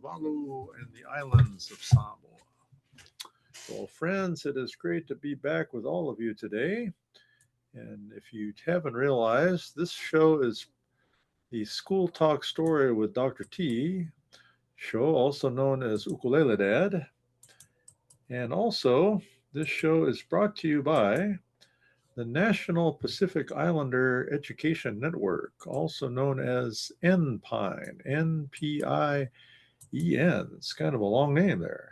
Tuvalu and the islands of Samoa. Well, friends, it is great to be back with all of you today. And if you haven't realized, this show is the School Talk Story with Dr. T show, also known as Ukulele Dad. And also, this show is brought to you by the National Pacific Islander Education Network, also known as NPINE, NPIEN. It's kind of a long name there.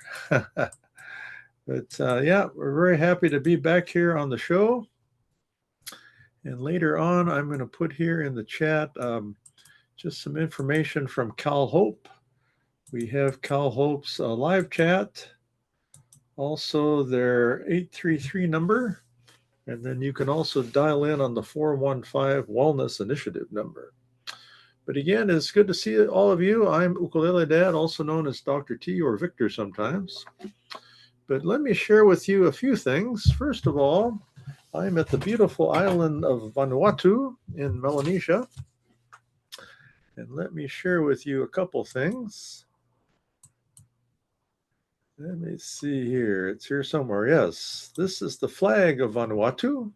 But yeah, we're very happy to be back here on the show. And later on, I'm going to put here in the chat just some information from Cal Hope. We have Cal Hope's live chat, also their 833 number, and then you can also dial in on the 415 Wellness Initiative number. But again, it's good to see all of you. I'm Ukulele Dad, also known as Dr. T or Victor sometimes. But let me share with you a few things. First of all, I'm at the beautiful island of Vanuatu in Melanesia. And let me share with you a couple things. Let me see here. It's here somewhere. Yes, this is the flag of Vanuatu.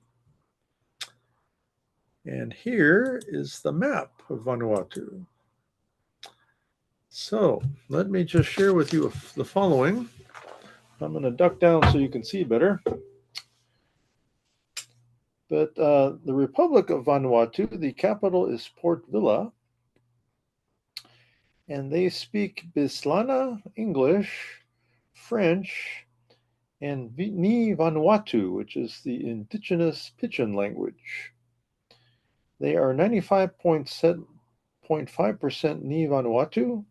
And here is the map of Vanuatu. So let me just share with you the following. I'm going to duck down so you can see better. But the Republic of Vanuatu, the capital is Port Vila. And they speak Bislana English, French, and Ni Vanuatu, which is the indigenous Pidgin language. They are 95.5% Ni Vanuatu,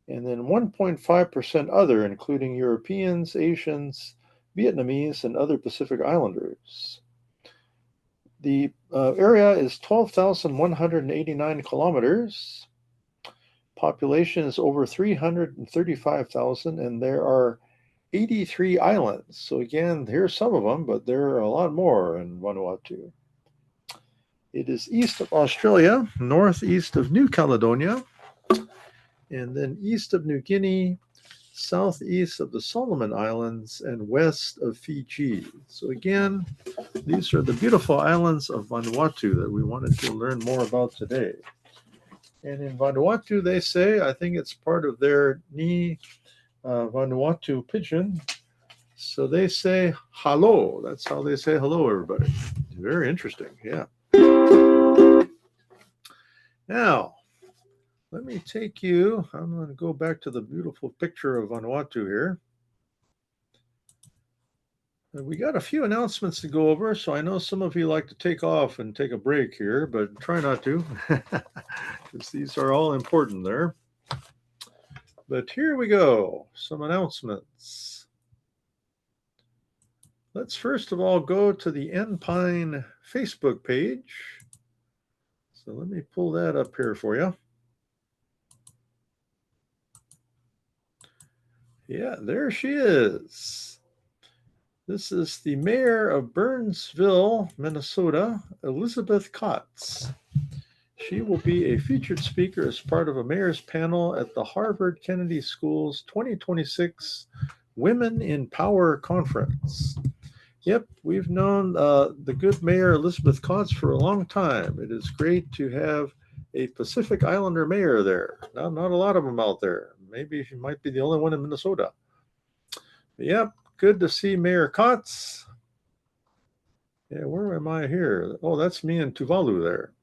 and then 1.5% other, including Europeans, Asians, Vietnamese, and other Pacific Islanders. The area is 12,189 kilometers. Population is over 335,000, and there are 83 islands. So again, here's some of them, but there are a lot more in Vanuatu. It is east of Australia, northeast of New Caledonia, and then east of New Guinea, southeast of the Solomon Islands, and west of Fiji. So again, these are the beautiful islands of Vanuatu that we wanted to learn more about today. And in Vanuatu, they say, I think it's part of their Ni Vanuatu Pidgin. So they say hello. That's how they say hello, everybody. Very interesting, yeah. Now, let me take you, I'm going to go back to the beautiful picture of Vanuatu here. We got a few announcements to go over, so I know some of you like to take off and take a break here, but try not to, because these are all important there. But here we go, some announcements. Let's first of all go to the NPINE Facebook page. So let me pull that up here for you. Yeah, there she is. This is the mayor of Burnsville, Minnesota, Elizabeth Kotz. She will be a featured speaker as part of a mayor's panel at the Harvard Kennedy School's 2026 Women in Power Conference. Yep, we've known the good mayor Elizabeth Kotz for a long time. It is great to have a Pacific Islander mayor there. Not a lot of them out there. Maybe she might be the only one in Minnesota. But yep, good to see Mayor Kotz. Yeah, where am I here? Oh, that's me in Tuvalu there.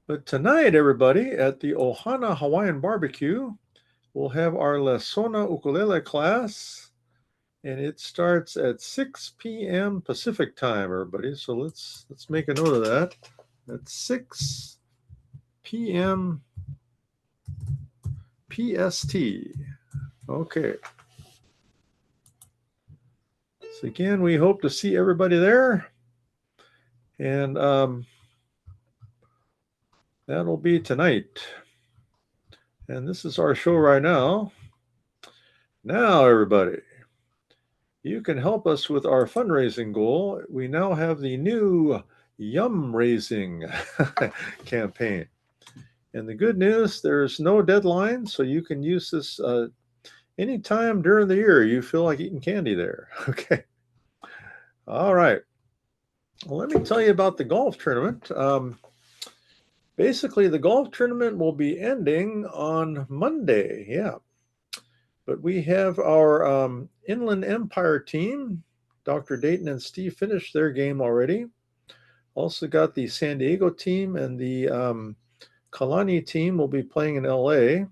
But tonight, everybody, at the Ohana Hawaiian Barbecue, we'll have our Lesona Ukulele class, and it starts at 6 p.m. Pacific time, everybody. So let's make a note of that. At 6 p.m. PST. Okay. So again, we hope to see everybody there. And that'll be tonight. And this is our show right now. Now, everybody, you can help us with our fundraising goal. We now have the new Yum Raising campaign. And the good news, there's no deadline, so you can use this anytime during the year you feel like eating candy there. Okay. All right. Well, let me tell you about the golf tournament. Basically, the golf tournament will be ending on Monday. Yeah. But we have our Inland Empire team. Dr. Dayton and Steve finished their game already. Also got the San Diego team and the Kalani team will be playing in LA.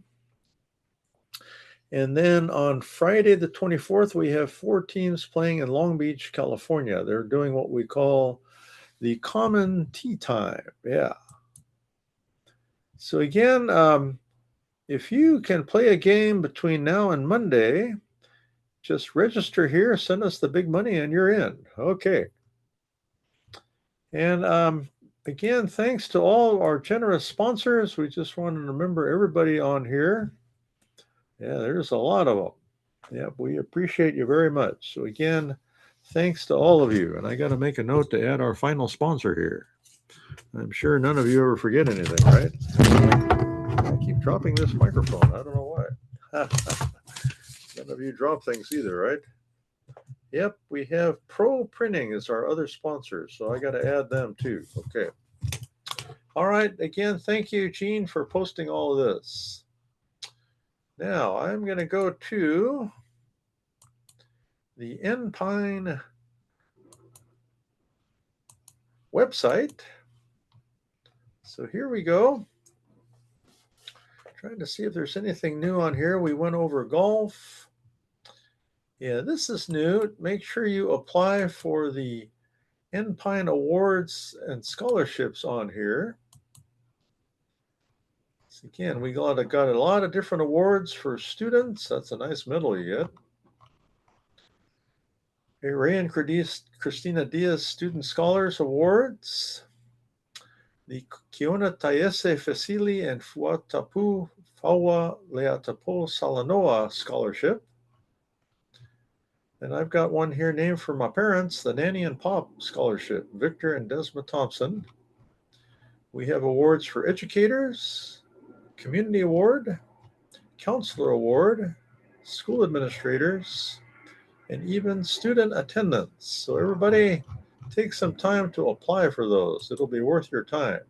And then on Friday, the 24th, we have 4 teams playing in Long Beach, California. They're doing what we call the common tea time. Yeah. So again, if you can play a game between now and Monday, just register here, send us the big money, and you're in. Okay. And again, thanks to all our generous sponsors. We just want to remember everybody on here. Yeah, there's a lot of them. Yeah, we appreciate you very much. So again, thanks to all of you. And I got to make a note to add our final sponsor here. I'm sure none of you ever forget anything, right? I keep dropping this microphone. I don't know why. None of you drop things either, right? Yep, we have Pro Printing as our other sponsor, so I got to add them too. Okay. All right. Again, thank you, Gene, for posting all of this. Now I'm going to go to the Enpine website. So here we go. Trying to see if there's anything new on here. We went over golf. Yeah, this is new. Make sure you apply for the Enpine Awards and scholarships on here. So again, we got a lot of different awards for students. That's a nice medal you get. Ray and Christina Diaz Student Scholars Awards. The Kiona Taese Fesili and Fuatapu Faua Leatapo Salanoa Scholarship. And I've got one here named for my parents, the Nanny and Pop Scholarship, Victor and Desma Thompson. We have awards for educators, Community Award, Counselor Award, School Administrators, and even student attendance. So everybody take some time to apply for those. It'll be worth your time.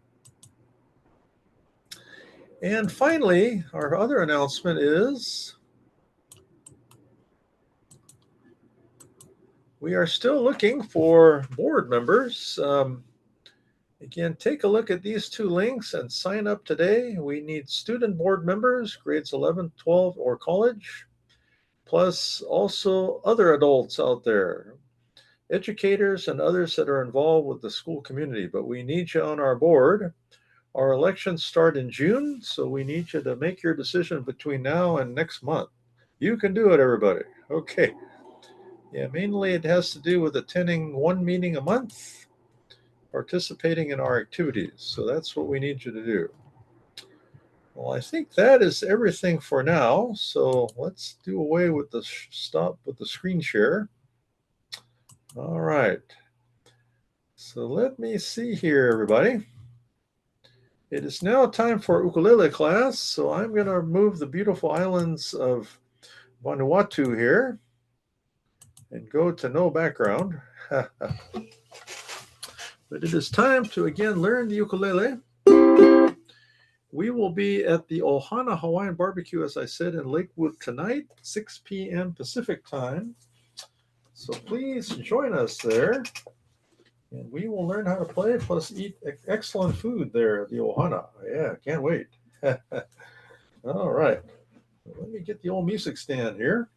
And finally, our other announcement is we are still looking for board members. Again, take a look at these 2 links and sign up today. We need student board members, grades 11, 12, or college, plus also other adults out there, educators and others that are involved with the school community. But we need you on our board. Our elections start in June, so we need you to make your decision between now and next month. You can do it, everybody. Okay. Yeah, mainly it has to do with attending 1 meeting a month, participating in our activities. So that's what we need you to do. Well, I think that is everything for now. So let's do away with the stop with the screen share. All right. So let me see here, everybody. It is now time for ukulele class. So I'm going to move the beautiful islands of Vanuatu here and go to no background. But it is time to again learn the ukulele. We will be at the Ohana Hawaiian Barbecue, as I said, in Lakewood tonight, 6 p.m. Pacific time. So please join us there. And we will learn how to play, plus eat excellent food there at the Ohana. Yeah, can't wait. All right. Let me get the old music stand here.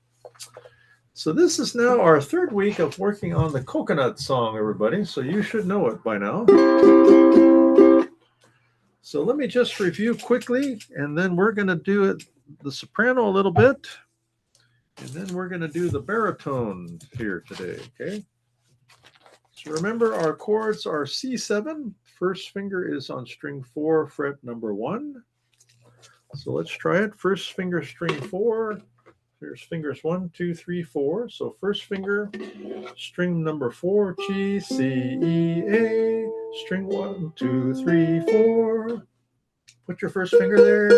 So this is now our 3rd week of working on the coconut song, everybody. So you should know it by now. So let me just review quickly, and then we're going to do it the soprano a little bit, and then we're going to do the baritone here today, okay? So remember, our chords are C7. First finger is on string 4, fret number 1. So let's try it. First finger, string 4. Here's fingers 1, 2, 3, 4. So first finger, string number 4, G, C, E, A. String 1, 2, 3, 4. put your first finger there.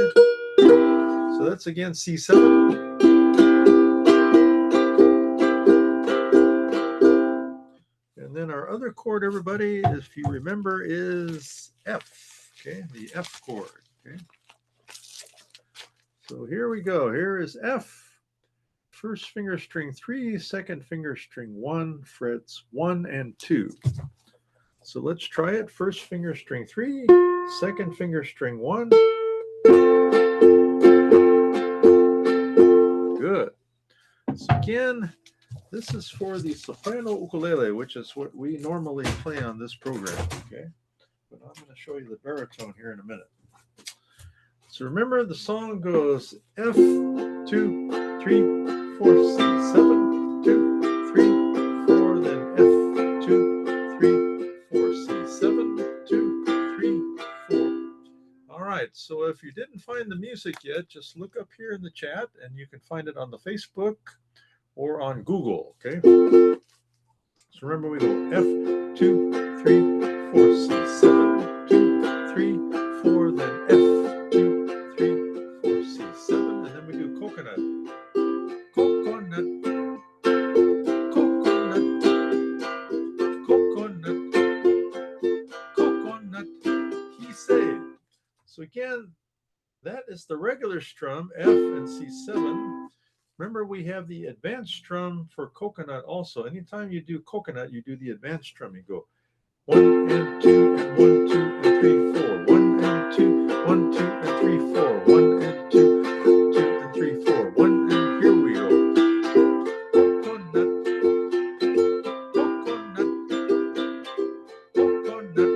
So that's again C7. And then our other chord, everybody, if you remember, is F. Okay, the F chord. Okay. So here we go. Here is F. First finger string 3, second finger string 1, frets 1 and 2. So let's try it. First finger string 3, second finger string 1. Good. So again, this is for the soprano ukulele, which is what we normally play on this program. Okay. But I'm going to show you the baritone here in a minute. So remember, the song goes F, 2, 3, 4, C7, 2, 3, 4, then F, 2, 3, 4, C7, 2, 3, 4. All right, so if you didn't find the music yet, just look up here in the chat, and you can find it on the Facebook or on Google, okay? So remember, we go F, 2, 3, 4, C7, 2, 3, 4, then F, 2, 3, 4, C7, and then we do coconut. Coconut, coconut, coconut, coconut, he said. So again, that is the regular strum, F and C7. Remember, we have the advanced strum for coconut also. Anytime you do coconut, you do the advanced strum. You go 1 and 2 and 1, 2 and 3, 4. 1 and 2, 1, 2 and 3, 4. 1 and 2, 2 and 3, 4. 1 and here we go. Coconut, coconut,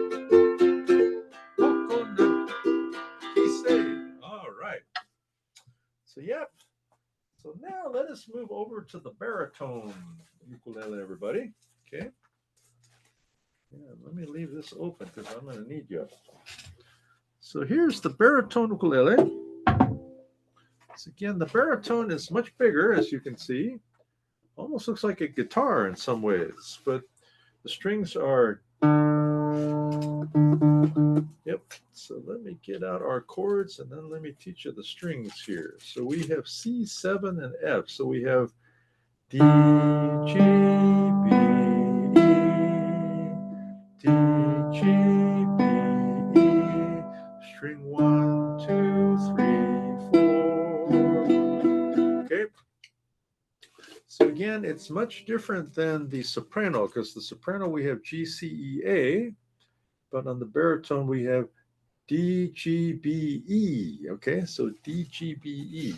coconut, coconut. He say. All right. So yep. So now let us move over to the baritone ukulele, everybody. Okay. Yeah, let me leave this open because I'm going to need you. So here's the baritone ukulele. So again, the baritone is much bigger, as you can see. Almost looks like a guitar in some ways, but the strings are... Yep. So let me get out our chords and then let me teach you the strings here. So we have C7 and F. So we have D, G, B, E, D, G, B, E, string 1, 2, 3, 4. Okay. So again, it's much different than the soprano, because the soprano we have G, C, E, A, but on the baritone we have D, G, B, E. Okay, so D, G, B, E.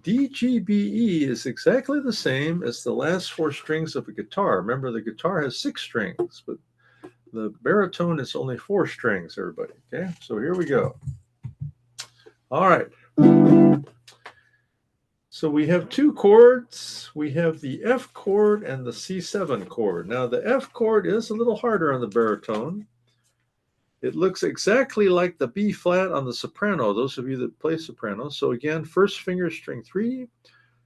D, G, B, E is exactly the same as the last 4 strings of a guitar. Remember, the guitar has 6 strings, but the baritone is only 4 strings, everybody. Okay, so here we go. All right. So we have 2 chords. We have the F chord and the C7 chord. Now, the F chord is a little harder on the baritone. It looks exactly like the B flat on the soprano, those of you that play soprano. So again, first finger string 3,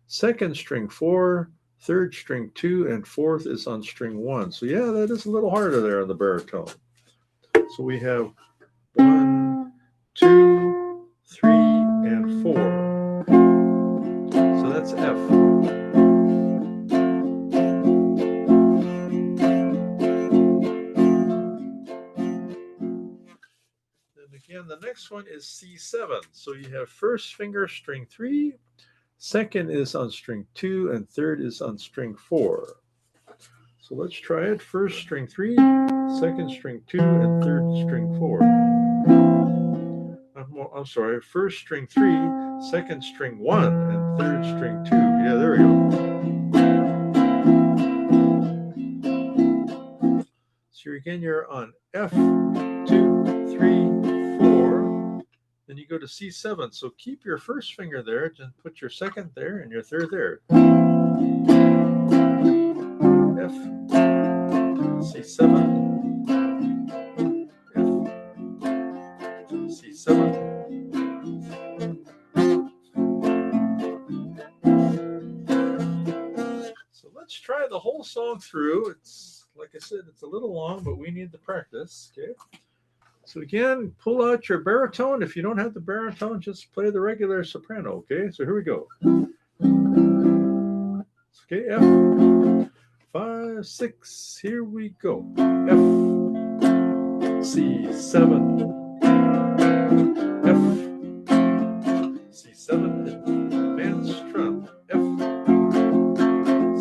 second string 4, third string 2, and fourth is on string 1. So yeah, that is a little harder there on the baritone. So we have 1, 2, 3, and 4. So that's F. And again, the next one is C7. So you have first finger string 3, second is on string 2, and third is on string 4. So let's try it. First string 3, second string 2, and third string 4. I'm sorry. First string 3, second string 1, and third string 2. Yeah, there we go. So again, you're on F, 2, 3, 4. Then you go to C7. So keep your first finger there, and put your second there and your third there. F, C7, F, C7. So let's try the whole song through. It's, like I said, it's a little long, but we need the practice, okay? So again, pull out your baritone. If you don't have the baritone, just play the regular soprano, okay? So here we go. Okay, F, 5, 6, here we go. F, C7, F, C7, advanced strum, F,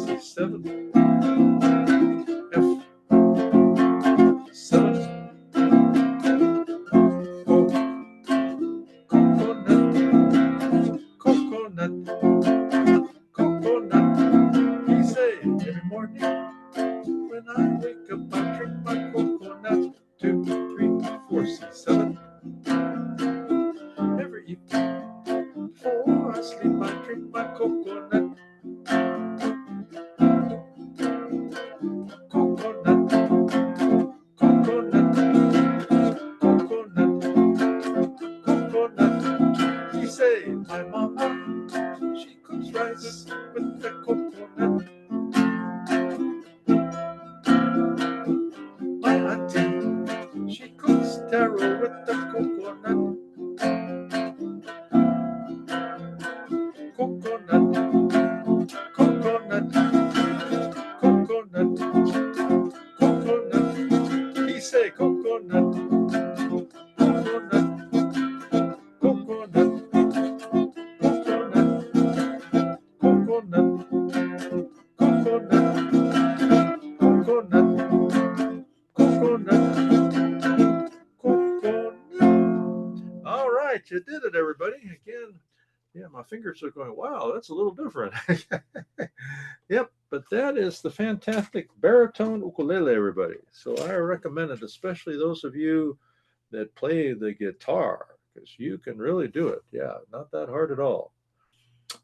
C7, F, 7, O, coconut, coconut, coconut. He say every morning when I wake up, I drink my coconut. 2, 3, 4, C7. Every evening before I sleep, I drink my coconut. Coconut, coconut, coconut, coconut. He say, my mama, she cooks rice with the coconut. My auntie, she cooks taro with the coconut. Coconut, coconut, coconut, coconut. He say coconut, coconut, coconut, coconut, coconut, coconut, coconut, coconut, coconut. All right, you did it, everybody. Again, yeah, my fingers are going, wow, that's a little different. Yep, but that is the fantastic baritone ukulele, everybody. So I recommend it, especially those of you that play the guitar, because you can really do it. Yeah, not that hard at all.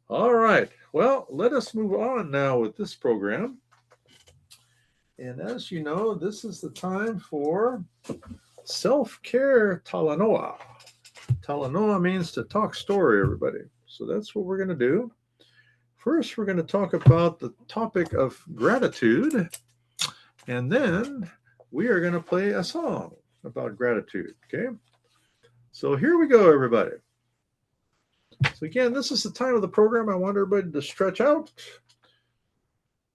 All right, well, let us move on now with this program. And as you know, this is the time for self-care talanoa. Talanoa means to talk story, everybody. So that's what we're going to do. First, we're going to talk about the topic of gratitude, and then we are going to play a song about gratitude, okay? So here we go, everybody. So again, this is the time of the program I want everybody to stretch out,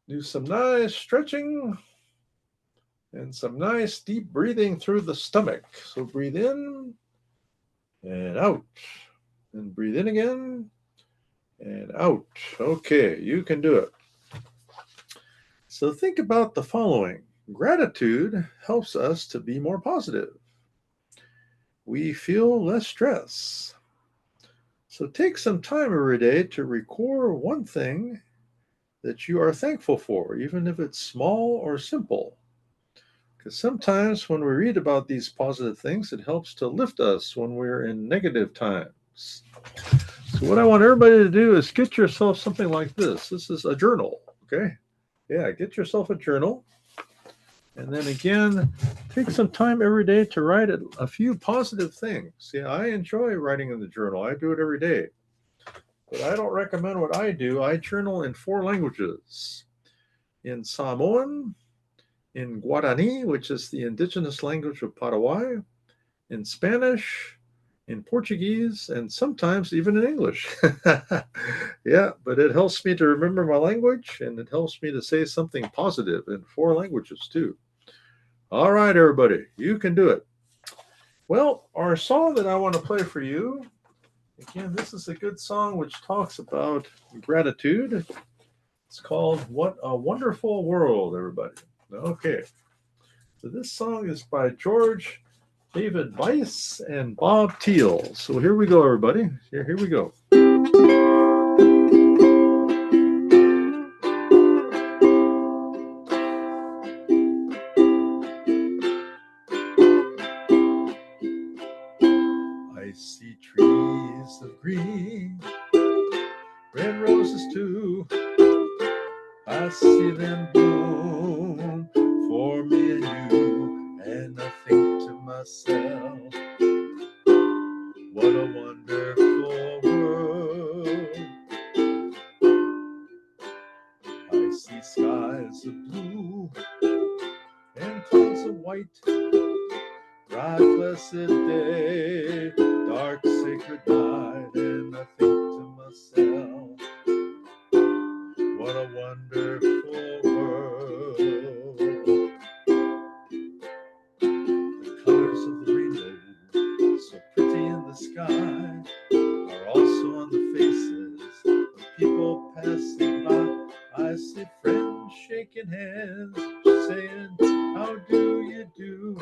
do some nice stretching, and some nice deep breathing through the stomach. So breathe in and out, and breathe in again and out. Okay, you can do it. So think about the following. Gratitude helps us to be more positive. We feel less stress. So take some time every day to record one thing that you are thankful for, even if it's small or simple. Because sometimes when we read about these positive things, it helps to lift us when we're in negative times. So what I want everybody to do is get yourself something like this. This is a journal, okay? Yeah, get yourself a journal. And then again, take some time every day to write a few positive things. Yeah, I enjoy writing in the journal. I do it every day. But I don't recommend what I do. I journal in 4 languages. In Samoan, in Guarani, which is the indigenous language of Paraguay, in Spanish, in Portuguese, and sometimes even in English. Yeah, but it helps me to remember my language, and it helps me to say something positive in 4 languages too. All right, everybody, you can do it. Well, our song that I want to play for you, again, this is a good song which talks about gratitude. It's called What a Wonderful World, everybody. Okay, so this song is by George David Weiss and Bob Thiel. So here we go, everybody. Here we go. I see trees of green, red roses too. I see them bloom for me and you, and I think to myself, what a wonderful world. I see skies of blue and clouds of white, bright blessed day, dark sacred night, and I think to myself, what a wonderful world. The colors of the rainbow, so pretty in the sky, are also on the faces of people passing by. I see friends shaking hands, saying, how do you do?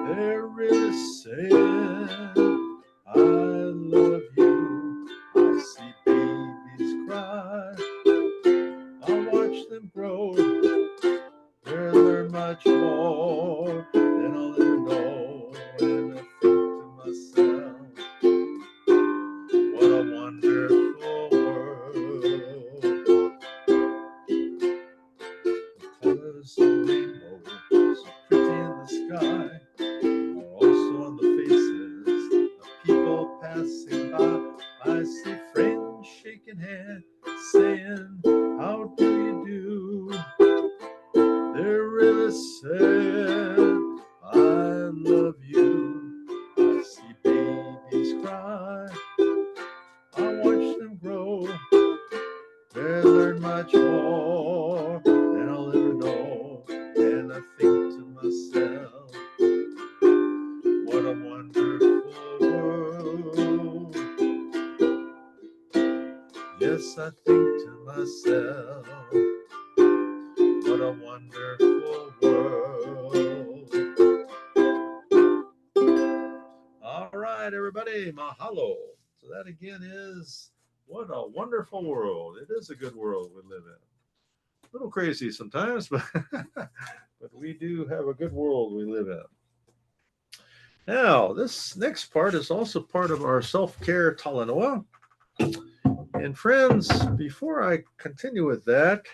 They're really saying, I love you. I see babies cry, I watch them grow. They learn much more than I'll ever know. And I think to myself, what a wonderful world. The colors of the rainbow, so pretty in the sky, are also on the faces of people passing by. I see friends shaking hands, saying, how do you do? They're really saying, I love you. I see babies cry, I watch them grow. They learn much more than I'll ever know. And I think to myself, what a wonderful world. Yes, I think to myself, what a wonderful world. All right, everybody, mahalo. So that again is what a wonderful world. It is a good world we live in. A little crazy sometimes, but but we do have a good world we live in. Now, this next part is also part of our self-care talanoa. And friends, before I continue with that,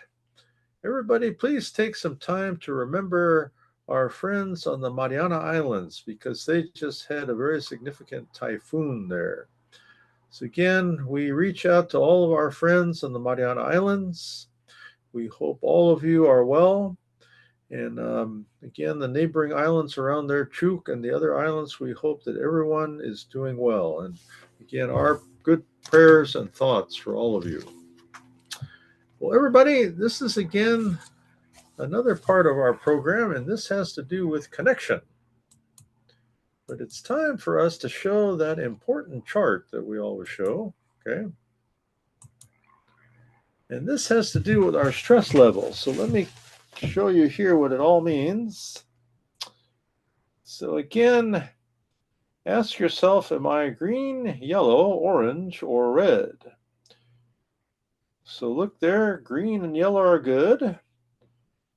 everybody please take some time to remember our friends on the Mariana Islands because they just had a very significant typhoon there. So again, we reach out to all of our friends on the Mariana Islands. We hope all of you are well. And again, the neighboring islands around there, Chuuk and the other islands, we hope that everyone is doing well. And again, our good prayers and thoughts for all of you. Well, everybody, this is again another part of our program, and this has to do with connection. But it's time for us to show that important chart that we always show, okay? And this has to do with our stress levels. So let me show you here what it all means. So again, ask yourself, am I green, yellow, orange, or red? So look there, green and yellow are good.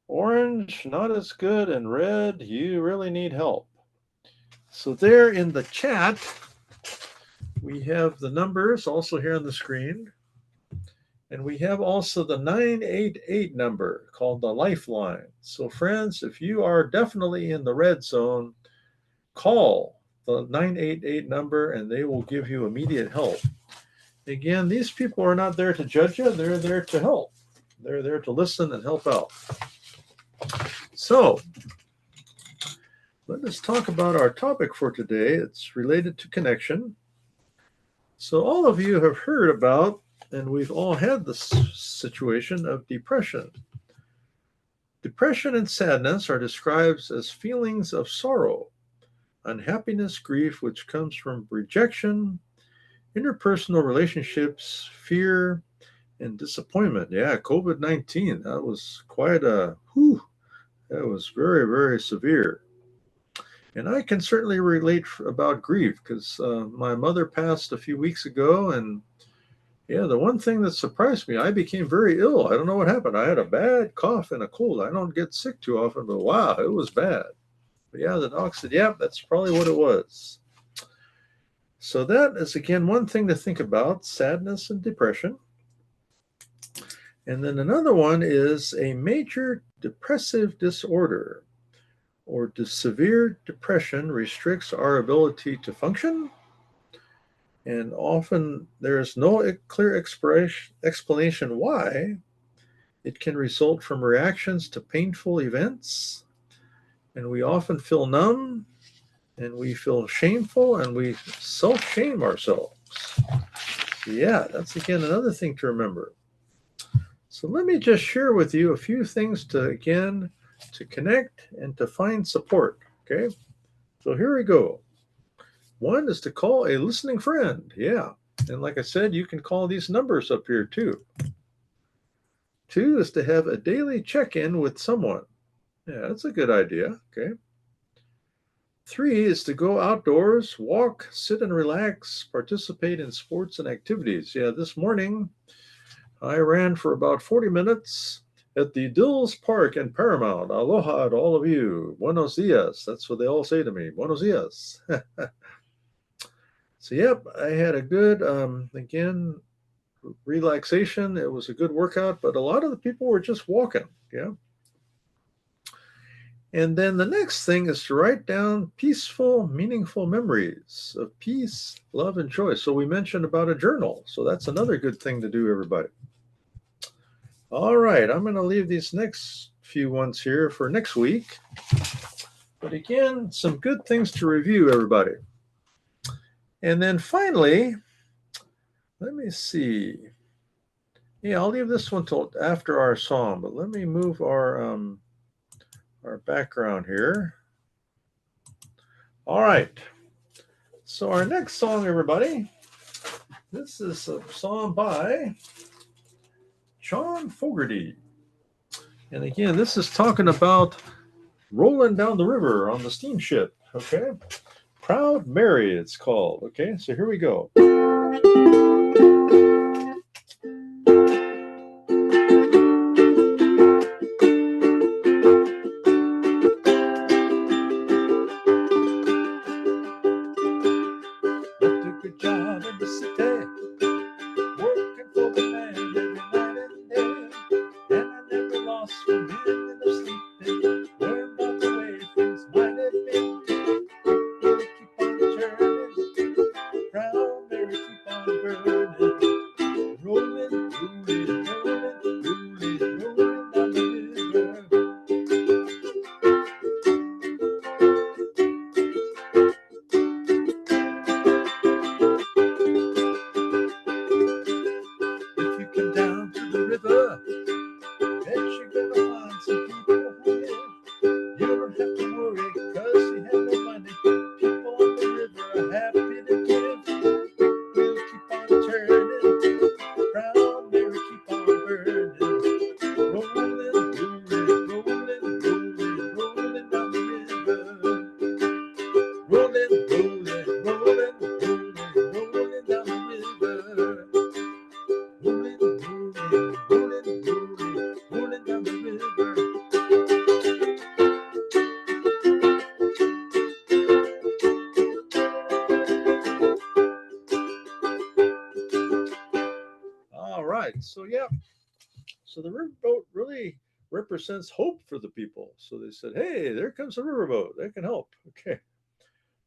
Orange, not as good, and red, you really need help. So there in the chat, we have the numbers also here on the screen. And we have also the 988 number called the lifeline. So friends, if you are definitely in the red zone, call the 988 number and they will give you immediate help. Again, these people are not there to judge you, they're there to help. They're there to listen and help out. So, let us talk about our topic for today. It's related to connection. So, all of you have heard about, and we've all had this situation of depression. Depression and sadness are described as feelings of sorrow, unhappiness, grief, which comes from rejection, interpersonal relationships, fear, and disappointment. Yeah, COVID-19, that was quite a, that was very, very severe. And I can certainly relate about grief because my mother passed a few weeks ago. And yeah, the one thing that surprised me, I became very ill. I don't know what happened. I had a bad cough and a cold. I don't get sick too often, but wow, it was bad. But yeah, the doc said, yeah, that's probably what it was. So that is, again, one thing to think about, sadness and depression. And then another one is a major depressive disorder or severe depression restricts our ability to function. And often there is no clear explanation why. It can result from reactions to painful events. And we often feel numb, and we feel shameful and we self-shame ourselves. Yeah, that's again another thing to remember. So let me just share with you a few things to connect and to find support. Okay, so here we go. One is to call a listening friend. Yeah, and like I said, you can call these numbers up here too. Two is to have a daily check-in with someone. Yeah, that's a good idea. Okay. Three is to go outdoors, walk, sit and relax, participate in sports and activities. Yeah, this morning I ran for about 40 minutes at the Dills Park in Paramount. Aloha to all of you. Buenos dias. That's what they all say to me. Buenos dias. So, yep, I had a good, again, relaxation. It was a good workout, but a lot of the people were just walking. Yeah. And then the next thing is to write down peaceful, meaningful memories of peace, love, and joy. So we mentioned about a journal. So that's another good thing to do, everybody. All right, I'm going to leave these next few ones here for next week. But again, some good things to review, everybody. And then finally, let me see. Yeah, I'll leave this one till after our song, but let me move our background here. All right. So our next song, everybody, this is a song by John Fogerty. And again, this is talking about rolling down the river on the steamship. Okay. Proud Mary, it's called. Okay. So here we go. So yeah, so the riverboat really represents hope for the people. So they said, "Hey, there comes a riverboat. That can help." Okay,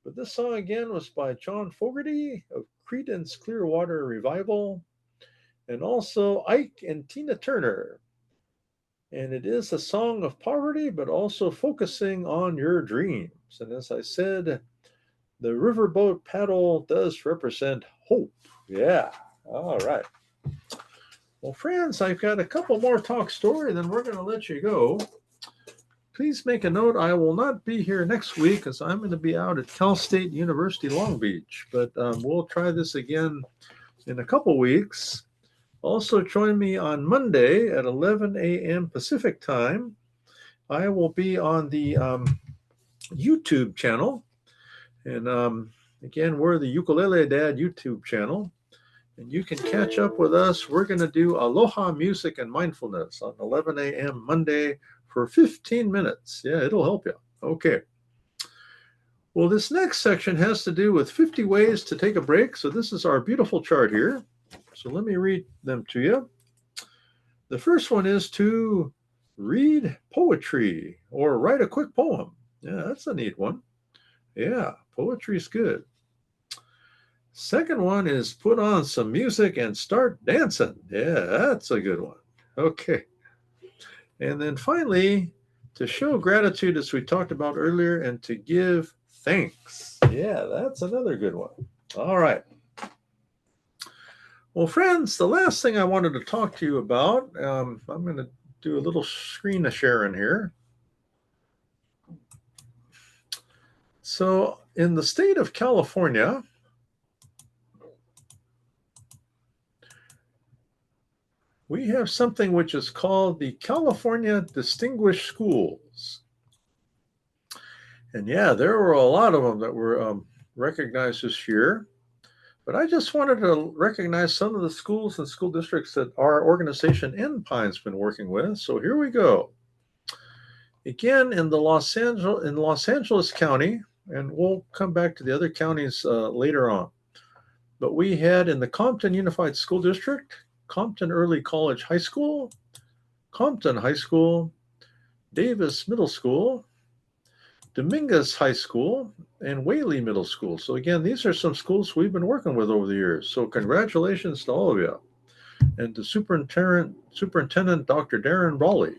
but this song again was by John Fogerty of Creedence Clearwater Revival, and also Ike and Tina Turner. And it is a song of poverty, but also focusing on your dreams. And as I said, the riverboat paddle does represent hope. Yeah. All right. Well, friends, I've got a couple more talk story, then we're going to let you go. Please make a note. I will not be here next week because I'm going to be out at Cal State University Long Beach, but we'll try this again in a couple weeks. Also, join me on Monday at 11 a.m. Pacific time. I will be on the YouTube channel. And again, we're the Ukulele Dad YouTube channel. And you can catch up with us. We're going to do Aloha music and mindfulness on 11 a.m. Monday for 15 minutes. Yeah, it'll help you. Okay. Well, this next section has to do with 50 ways to take a break. So this is our beautiful chart here. So let me read them to you. The first one is to read poetry or write a quick poem. Yeah, that's a neat one. Yeah, poetry is good. Second one is put on some music and start dancing. Yeah, that's a good one. Okay. And then finally, to show gratitude, as we talked about earlier, and to give thanks. Yeah, that's another good one. All right. Well, friends, the last thing I wanted to talk to you about, I'm going to do a little screen sharing here. So, in the state of California, we have something which is called the California Distinguished Schools. And yeah, there were a lot of them that were recognized this year. But I just wanted to recognize some of the schools and school districts that our organization Pine's been working with. So here we go. Again, in Los Angeles County, and we'll come back to the other counties later on. But we had in the Compton Unified School District, Compton Early College High School, Compton High School, Davis Middle School, Dominguez High School, and Whaley Middle School. So again, these are some schools we've been working with over the years. So congratulations to all of you. And to Superintendent Dr. Darren Brawley.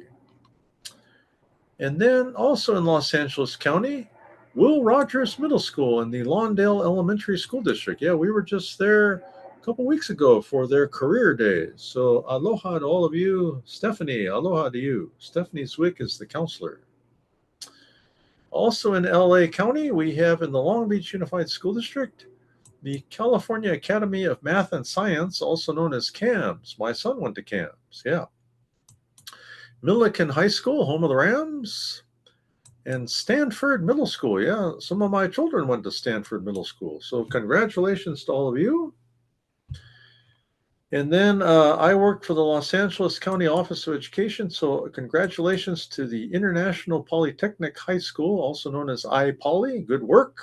And then also in Los Angeles County, Will Rogers Middle School and the Lawndale Elementary School District. Yeah, we were just there a couple weeks ago for their career days. So aloha to all of you. Stephanie, aloha to you. Stephanie Zwick is the counselor. Also in LA County, we have in the Long Beach Unified School District, the California Academy of Math and Science, also known as CAMS. My son went to CAMS, yeah. Milliken High School, home of the Rams, and Stanford Middle School. Yeah, some of my children went to Stanford Middle School. So congratulations to all of you. And then I worked for the Los Angeles County Office of Education. So congratulations to the International Polytechnic High School, also known as iPoly. Good work.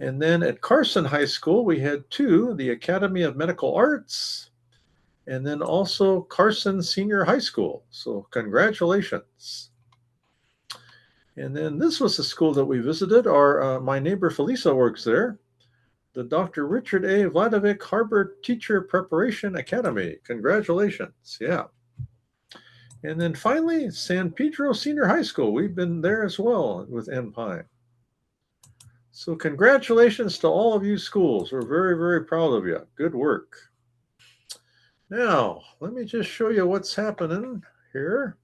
And then at Carson High School, we had two, the Academy of Medical Arts, and then also Carson Senior High School. So congratulations. And then this was the school that we visited. My neighbor Felisa works there. The Dr. Richard A. Vladovic Harbor Teacher Preparation Academy. Congratulations. Yeah. And then finally, San Pedro Senior High School. We've been there as well with Pine. So congratulations to all of you schools. We're very, very proud of you. Good work. Now, let me just show you what's happening here.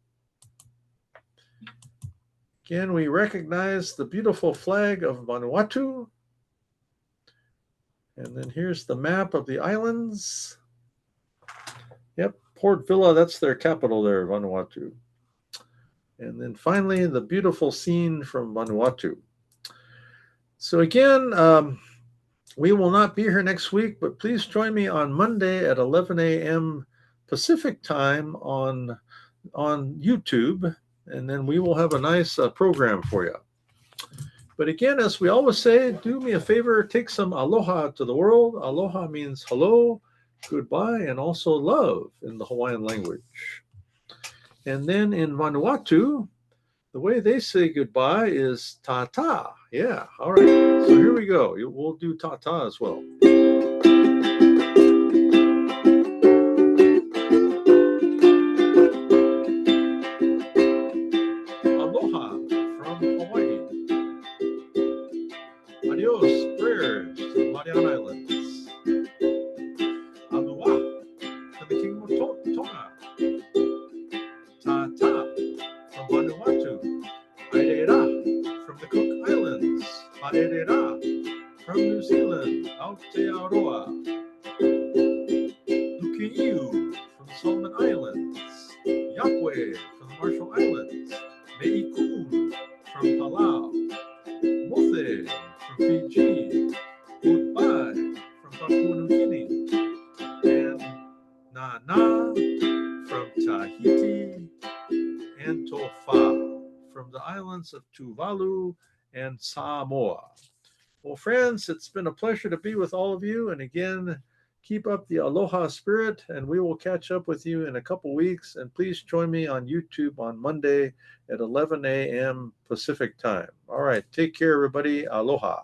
Again, we recognize the beautiful flag of Vanuatu. And then here's the map of the islands. Yep, Port Vila, that's their capital there, Vanuatu. And then finally, the beautiful scene from Vanuatu. So again, we will not be here next week, but please join me on Monday at 11 a.m. Pacific time on YouTube, and then we will have a nice program for you. But again, as we always say, do me a favor, take some aloha to the world. Aloha means hello, goodbye, and also love in the Hawaiian language. And then in Vanuatu, the way they say goodbye is ta-ta. Yeah, all right. So here we go. We'll do ta-ta as well. Aloha from Hawaii. Adios, prayers to the Mariana Islands. Aloha to the King of Tonga. Ta-ta from Vanuatu. Airera from the Cook Islands. Airera from New Zealand. Aotearoa. Luki'iu from the Solomon Islands. Yakwe from the Marshall Islands. Me'ikun from Palau. Mothe from Fiji. Goodbye from Papua New Guinea. And Nana from Tahiti. And Tofa from the islands of Tuvalu and Samoa. Well, friends, it's been a pleasure to be with all of you. And again, keep up the aloha spirit, and we will catch up with you in a couple weeks. And please join me on YouTube on Monday at 11 a.m. Pacific time. All right, take care, everybody. Aloha.